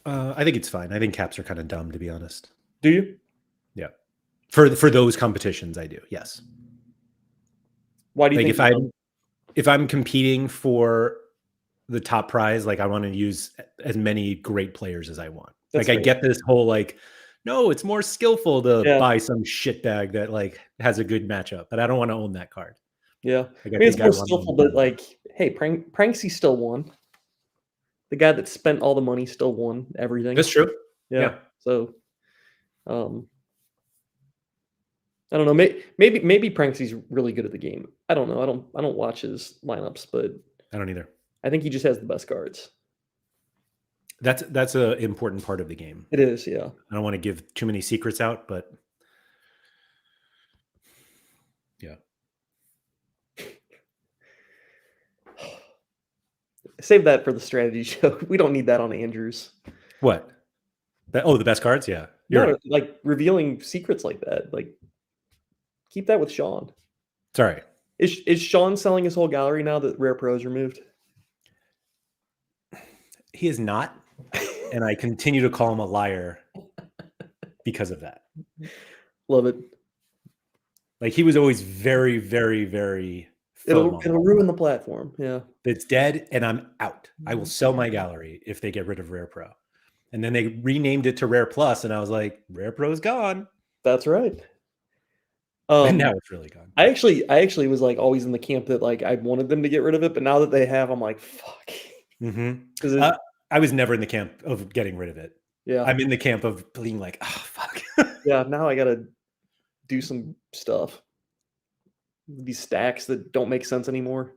I think it's fine. I think caps are kind of dumb, to be honest. Do you? Yeah. For those competitions, I do. Yes. Why do you Like think if I'm competing for the top prize, like I want to use as many great players as I want. That's like I fair. get this whole like, no, it's more skillful to Yeah. buy some shitbag that like has a good matchup, but I don't want to own that card. Yeah. Like I mean, it's think more want to own skillful, the but card. like, hey, Pranksy still won. The guy that spent all the money still won everything. That's true. Yeah. Yeah. So, I don't know. Maybe Pranksy's really good at the game. I don't know. I don't watch his lineups, but I don't either. I think he just has the best cards. That's an important part of the game. It is, yeah. I don't want to give too many secrets out, but yeah. Save that for the strategy show. We don't need that on Andrews. What? The best cards? Yeah. You're right. Like revealing secrets like that. Like keep that with Sean. Sorry. Is Sean selling his whole gallery now that Rare Pro is removed? He is not. And I continue to call him a liar because of that. Love it. Like he was always very, very, very It'll ruin the platform. Yeah. It's dead and I'm out. I will sell my gallery if they get rid of Rare Pro. And then they renamed it to Rare Plus, and I was like, Rare Pro is gone. That's right. And now it's really gone. I actually was like always in the camp that like I wanted them to get rid of it, but now that they have, I'm like, fuck. Mm-hmm. I was never in the camp of getting rid of it. Yeah. I'm in the camp of being like, oh fuck. Yeah, now I gotta do some stuff. These stacks that don't make sense anymore.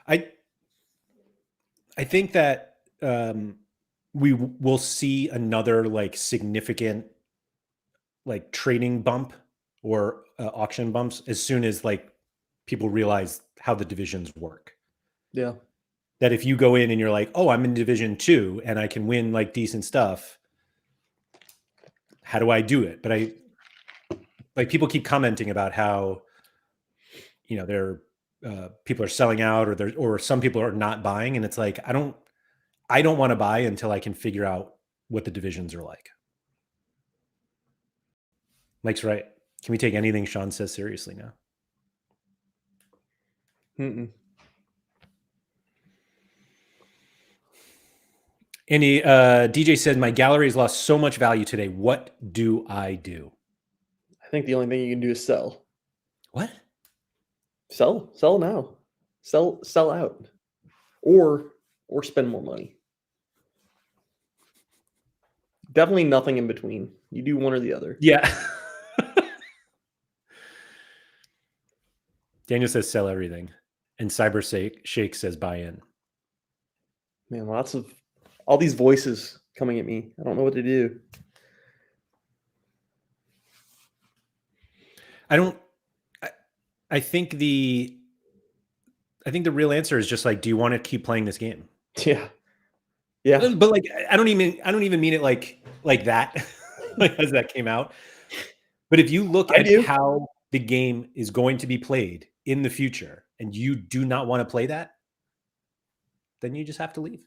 I think that we will see another like significant like trading bump or auction bumps as soon as like people realize how the divisions work. Yeah. That if you go in and you're like, oh, I'm in Division 2 and I can win like decent stuff, how do I do it? But I like people keep commenting about how, you know, they're people are selling out or some people are not buying, and it's like I don't want to buy until I can figure out what the divisions are like. Mike's right. Can we take anything Sean says seriously now? Any DJ said my gallery has lost so much value today. What do I do? I think the only thing you can do is sell. What? Sell now. Sell out. Or spend more money. Definitely nothing in between. You do one or the other. Yeah. Daniel says sell everything. And Cyber Shake says buy in. Man, lots of all these voices coming at me. I don't know what to do. I think the real answer is just like, do you want to keep playing this game? Yeah. Yeah. But like, I don't even mean it like that, like as that came out. But if you look at how the game is going to be played in the future and you do not want to play that, then you just have to leave.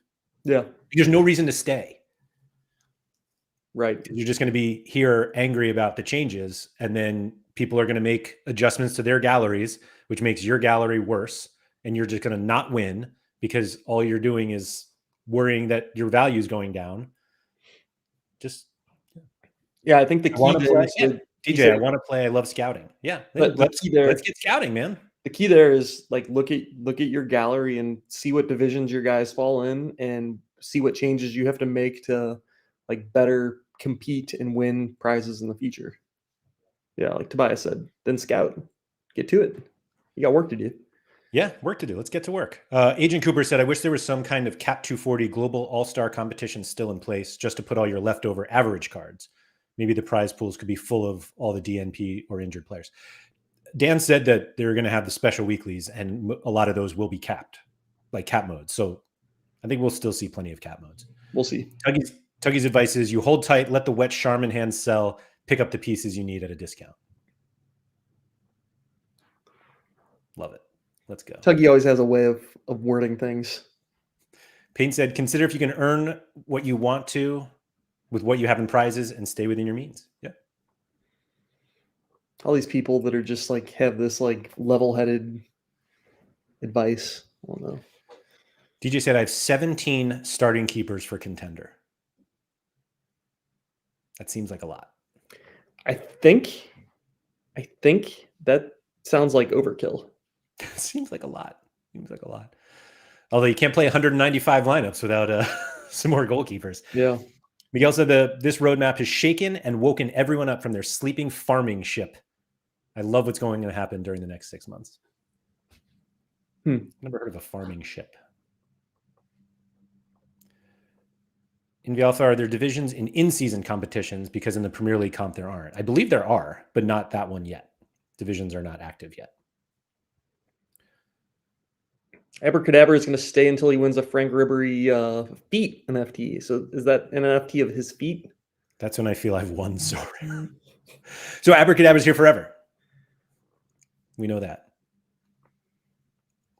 Yeah. There's no reason to stay. Right. You're just going to be here angry about the changes, and then people are going to make adjustments to their galleries, which makes your gallery worse. And you're just going to not win because all you're doing is worrying that your value is going down. Just I think the key DJ, I want to play. I love scouting. Yeah, but let's get scouting, man. the key there is like look at your gallery and see what divisions your guys fall in and see what changes you have to make to like better compete and win prizes in the future. Yeah, like Tobias said, then scout. Get to it. You got work to do. Yeah, work to do. Let's get to work. Agent Cooper said, I wish there was some kind of Cap 240 global all-star competition still in place just to put all your leftover average cards. Maybe the prize pools could be full of all the DNP or injured players. Dan said that they're going to have the special weeklies, and a lot of those will be capped, like cap modes. So I think we'll still see plenty of cap modes. We'll see. Tuggy's advice is you hold tight, let the wet Charmin hands sell, pick up the pieces you need at a discount. Love it. Let's go. Tuggy always has a way of wording things. Payne said, consider if you can earn what you want to with what you have in prizes and stay within your means. Yeah. All these people that are just like have this like level-headed advice. I don't know. DJ said, I have 17 starting keepers for Contender. That seems like a lot. I think that sounds like overkill. Seems like a lot. Although you can't play 195 lineups without some more goalkeepers. Yeah. Miguel said this roadmap has shaken and woken everyone up from their sleeping farming ship. I love what's going to happen during the next 6 months. Never heard of a farming ship. In Alpha, are there divisions in season competitions? Because in the Premier League comp there aren't. I believe there are, but not that one yet. Divisions are not active yet. Abracadabra is going to stay until he wins a Frank Ribery feet NFT. So is that an NFT of his feet? That's when I feel I've won Sorare. So Abracadabra is here forever. We know that.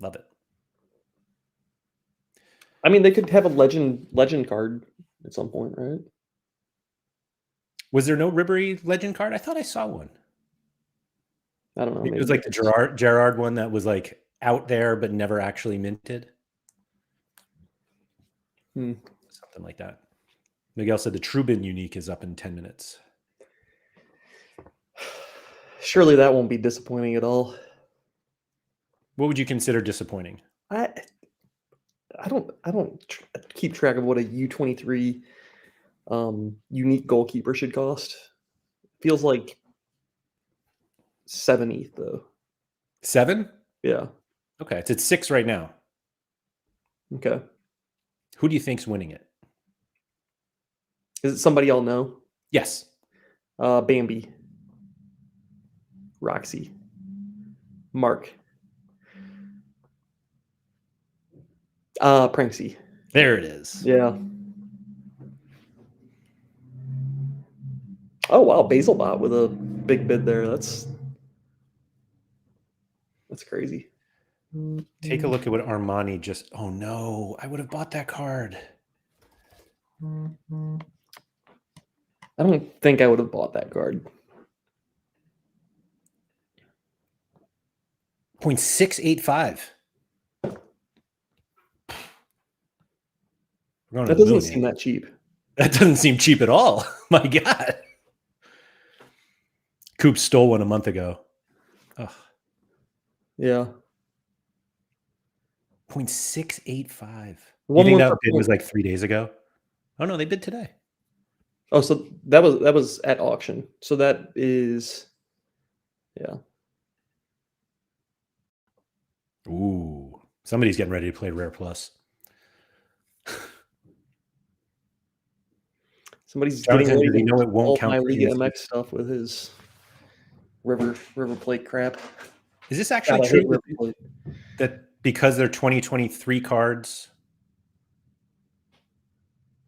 Love it. I mean, they could have a legend card at some point, right? Was there no Ribery legend card? I thought I saw one. I don't know. Maybe it was like the Gerard one that was like out there but never actually minted. Something like that. Miguel said the Trubin unique is up in 10 minutes. Surely that won't be disappointing at all. What would you consider disappointing? I don't keep track of what a U23 unique goalkeeper should cost. Feels like 7 ETH though. 7? Yeah. Okay, it's at 6 right now. Okay. Who do you think's winning it? Is it somebody I'll know? Yes. Bambi. Roxy. Mark. Pranksy. There it is. Yeah. Oh wow, Basilbot with a big bid there. That's crazy. Take a look at what Armani just... Oh no, I would have bought that card. I don't think I would have bought that card. 0.685. That doesn't seem that cheap. That doesn't seem cheap at all. My God. Coop stole one a month ago. Ugh. Yeah. 0.685. One you think more that bid was like 3 days ago? Oh no, they bid today. Oh, so that was at auction. So that is, yeah. Ooh, somebody's getting ready to play Rare Plus. Somebody's Jonathan, getting ready you know it won't count my for Liga instant. MX stuff with his River Plate crap. Is this God, actually I hate true River Plate. that because they're 2023 cards,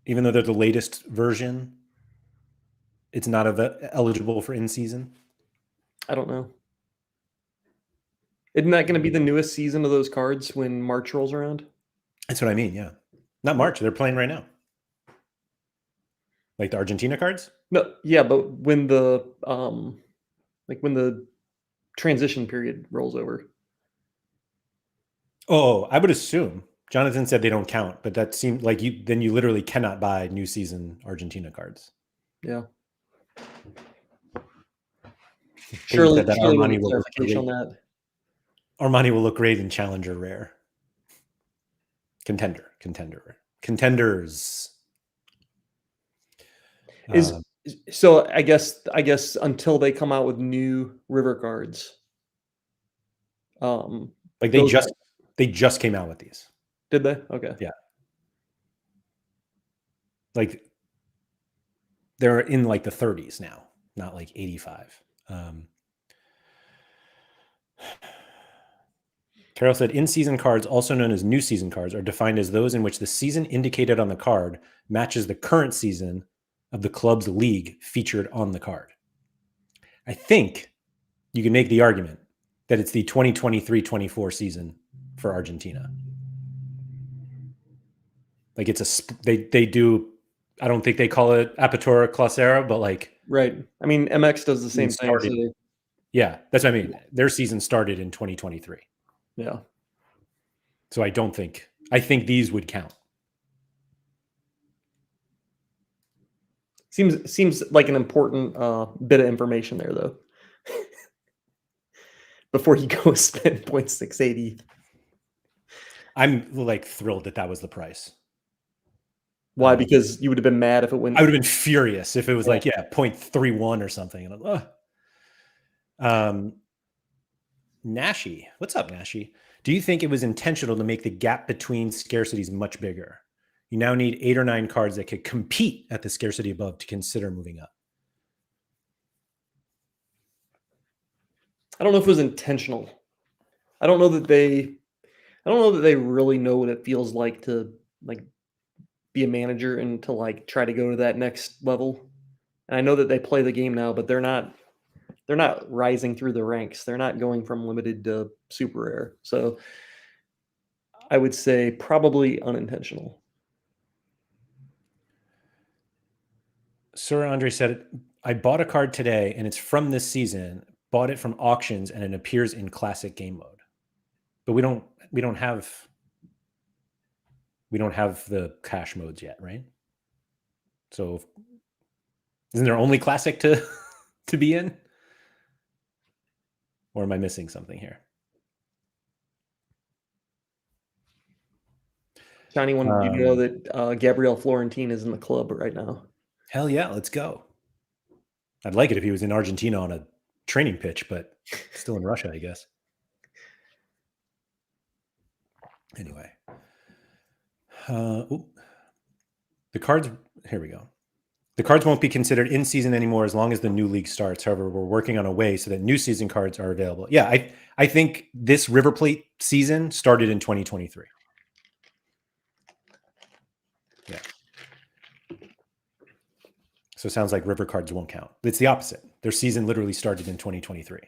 even though they're the latest version, it's not eligible for in-season? I don't know. Isn't that going to be the newest season of those cards when March rolls around? That's what I mean, yeah. Not March, they're playing right now. Like the Argentina cards? No, yeah, but when the when the transition period rolls over. Oh, I would assume. Jonathan said they don't count, but that seemed like you literally cannot buy new season Argentina cards. Yeah. Surely that we'll Armani get clarification on that. Armani will look great in Challenger Rare. Contenders. So I guess until they come out with new river cards, Like those they just came out with these. did they? Okay. Yeah. Like they're in like the 30s now, not like 85. Carol said, in-season cards, also known as new season cards, are defined as those in which the season indicated on the card matches the current season of the club's league featured on the card. I think you can make the argument that it's the 2023-24 season for Argentina. Like it's they do, I don't think they call it Apertura Clausura, but like Right. I mean, MX does the same thing. So yeah, that's what I mean. Their season started in 2023. yeah. So I think these would count. Seems like an important bit of information there, though. Before you go spend 0.680. I'm like thrilled that was the price. Why? Because you would have been mad if it went. I would have been furious if it was like 0.31 or something. And Nashi, what's up, Nashi? Do you think it was intentional to make the gap between scarcities much bigger? You now need 8 or 9 cards that could compete at the scarcity above to consider moving up. I don't know if it was intentional. I don't know that they really know what it feels like to like be a manager and to like try to go to that next level. And I know that they play the game now, but they're not rising through the ranks. They're not going from limited to super rare. So I would say probably unintentional. SorareAndrews said, I bought a card today and it's from this season. Bought it from auctions and it appears in classic game mode. But we don't have the cash modes yet, right? So isn't there only classic to be in? Or am I missing something here? Johnny, do you know that Gabrielle Florentine is in the club right now? Hell yeah, let's go. I'd like it if he was in Argentina on a training pitch, but still in Russia, I guess. Anyway. The cards, here we go. The cards won't be considered in season anymore as long as the new league starts. However, we're working on a way so that new season cards are available. Yeah, I think this River Plate season started in 2023. Yeah. So it sounds like River cards won't count. It's the opposite. Their season literally started in 2023.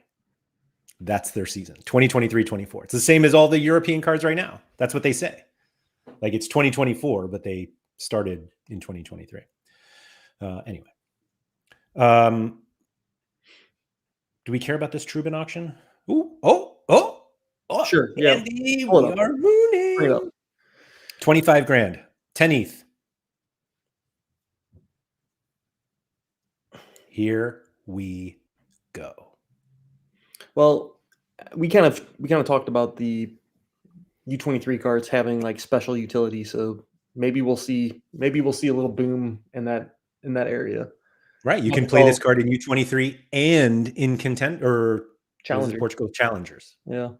That's their season, 2023-24. It's the same as all the European cards right now. That's what they say. Like it's 2024, but they started in 2023. Anyway. Do we care about this Trubin auction? Ooh, oh, sure. Andy, Yeah. we are mooning. 25 grand, 10 ETH. Here we go. Well, we kind of talked about the U23 cards having like special utility, so maybe we'll see a little boom in that area. Right, you can play this card in U23 and in Contender or Challenger. Portugal Challengers. Yeah.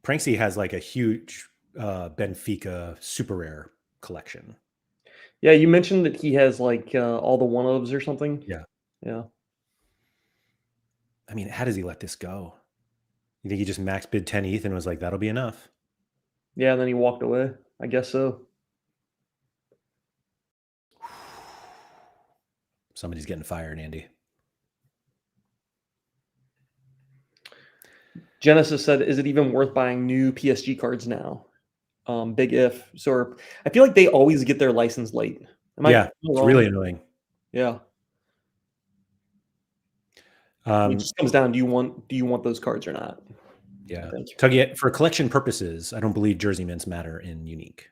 Pranksy has like a huge Benfica super rare collection. Yeah, you mentioned that he has like all the one-ofs or something. Yeah. I mean, how does he let this go? You think he just max bid 10 ETH and was like, that'll be enough? Yeah, and then he walked away. I guess so. Somebody's getting fired, Andy. Genesis said, is it even worth buying new PSG cards now? Big if. So I feel like they always get their license late. It's really annoying. Yeah. It just comes down, do you want those cards or not? Yeah. Tuggy, for collection purposes, I don't believe jersey mints matter in unique.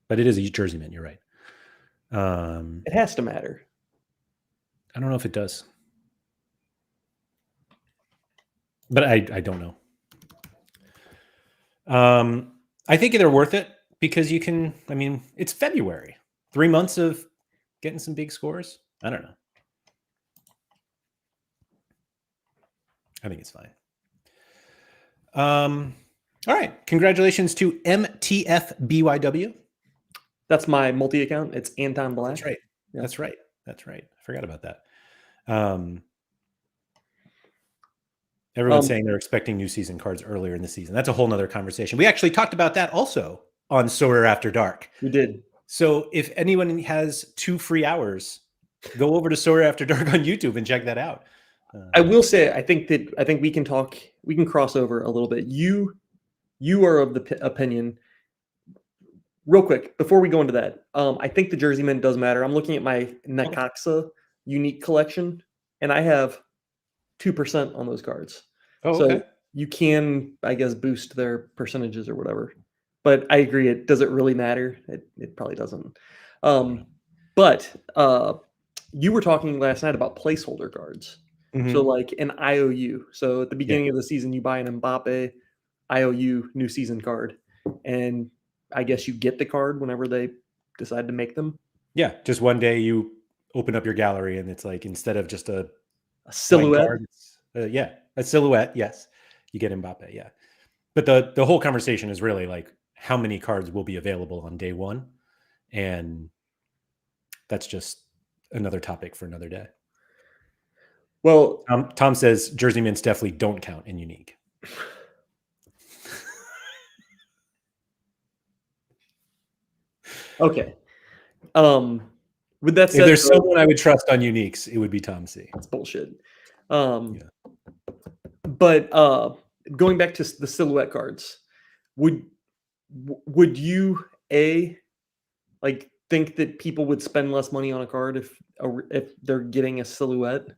But it is a jersey mint, you're right. It has to matter. I don't know if it does. but I don't know. I think they're worth it because you can. I mean, it's February. 3 months of getting some big scores. I don't know. I think it's fine. All right. Congratulations to MTFBYW. That's my multi account. It's Anton Black. That's right. Yeah. That's right. That's right. I forgot about that. Everyone's saying they're expecting new season cards earlier in the season. That's a whole nother conversation. We actually talked about that also on Sorare After Dark. We did. So if anyone has 2 free hours, go over to Sorare After Dark on YouTube and check that out. I will say, I think we can cross over a little bit. You are of the opinion, real quick, before we go into that, I think the Jersey Mint does matter. I'm looking at my Necaxa unique collection, and I have 2% on those cards. Oh, so okay. You can, I guess, boost their percentages or whatever. But I agree, does it really matter? It probably doesn't. But you were talking last night about placeholder cards. Mm-hmm. So like an IOU. So at the beginning of the season, you buy an Mbappe IOU new season card, and I guess you get the card whenever they decide to make them. Yeah, just one day you open up your gallery and it's like, instead of just a silhouette card, a silhouette. Yes, you get Mbappe. Yeah, but the whole conversation is really like how many cards will be available on day one, and that's just another topic for another day. Well, Tom says Jersey Mints definitely don't count in unique. Okay. With that said, if there's someone I would trust on uniques, it would be Tom C. That's bullshit. But going back to the silhouette cards, would you think that people would spend less money on a card if they're getting a silhouette?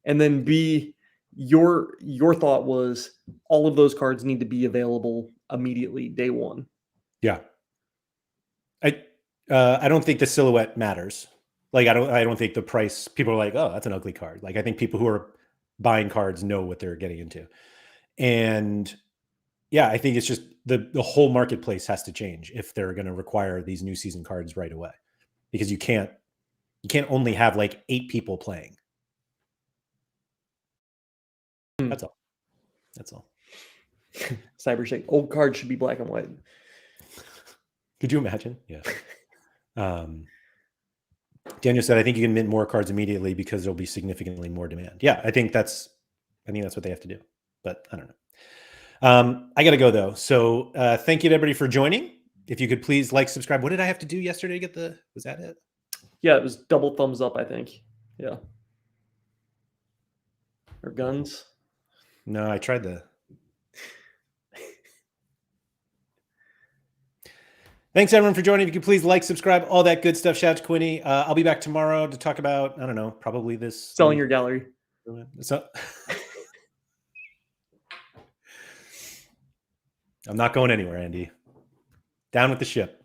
And then B, your thought was all of those cards need to be available immediately day one. Yeah. I don't think the silhouette matters. Like I don't think the price, people are like, oh, that's an ugly card. Like I think people who are buying cards know what they're getting into. And yeah, I think it's just the whole marketplace has to change if they're going to require these new season cards right away, because you can't only have like 8 people playing. That's all. Cybershake. Old cards should be black and white. Could you imagine? Yeah. Daniel said, I think you can mint more cards immediately because there'll be significantly more demand. Yeah, I think that's what they have to do, but I don't know. I got to go though. So thank you to everybody for joining. If you could please like, subscribe. What did I have to do yesterday to get was that it? Yeah, it was double thumbs up, I think. Yeah. Or guns. No, I tried the. Thanks everyone for joining. If you could please like, subscribe, all that good stuff. Shout out to Quinny. I'll be back tomorrow to talk about, I don't know, probably this. Selling your gallery. So, I'm not going anywhere, Andy. Down with the ship.